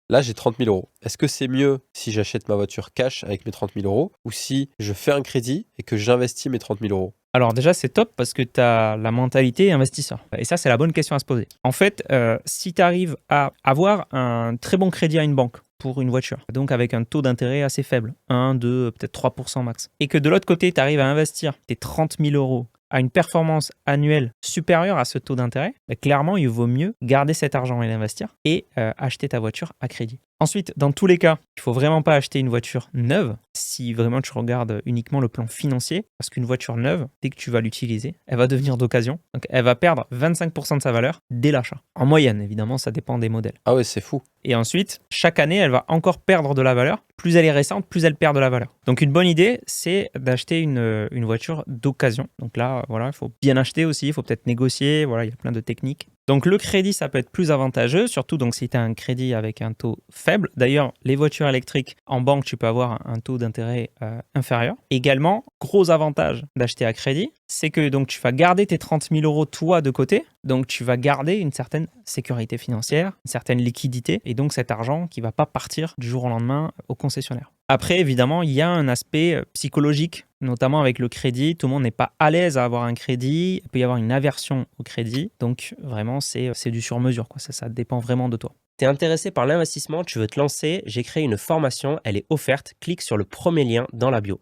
Là, j'ai 30 000 euros. Est-ce que c'est mieux si j'achète ma voiture cash avec mes 30 000 euros ou si je fais un crédit et que j'investis mes 30 000 euros? Alors déjà, c'est top parce que tu as la mentalité investisseur. Et ça, c'est la bonne question à se poser. En fait, si tu arrives à avoir un très bon crédit à une banque pour une voiture, donc avec un taux d'intérêt assez faible, 1, 2, peut-être 3% max, et que de l'autre côté, tu arrives à investir tes 30 000 euros à une performance annuelle supérieure à ce taux d'intérêt, clairement, il vaut mieux garder cet argent et l'investir et acheter ta voiture à crédit. Ensuite, dans tous les cas, il ne faut vraiment pas acheter une voiture neuve si vraiment tu regardes uniquement le plan financier, parce qu'une voiture neuve, dès que tu vas l'utiliser, elle va devenir d'occasion, donc elle va perdre 25% de sa valeur dès l'achat. En moyenne, évidemment, ça dépend des modèles. Ah ouais, c'est fou. Et ensuite, chaque année, elle va encore perdre de la valeur. Plus elle est récente, plus elle perd de la valeur. Donc une bonne idée, c'est d'acheter une voiture d'occasion. Donc là, voilà, il faut bien acheter aussi, il faut peut-être négocier, voilà, il y a plein de techniques. Donc le crédit, ça peut être plus avantageux, surtout donc si tu as un crédit avec un taux faible. D'ailleurs, les voitures électriques, en banque, tu peux avoir un taux d'intérêt inférieur. Également, gros avantage d'acheter à crédit, c'est que donc tu vas garder tes 30 000 euros toi de côté. Donc tu vas garder une certaine sécurité financière, une certaine liquidité, et donc cet argent qui ne va pas partir du jour au lendemain au concessionnaire. Après, évidemment, il y a un aspect psychologique, notamment avec le crédit. Tout le monde n'est pas à l'aise à avoir un crédit. Il peut y avoir une aversion au crédit. Donc, vraiment, c'est du sur-mesure, quoi. Ça dépend vraiment de toi. T'es intéressé par l'investissement, tu veux te lancer, j'ai créé une formation, elle est offerte, clique sur le premier lien dans la bio.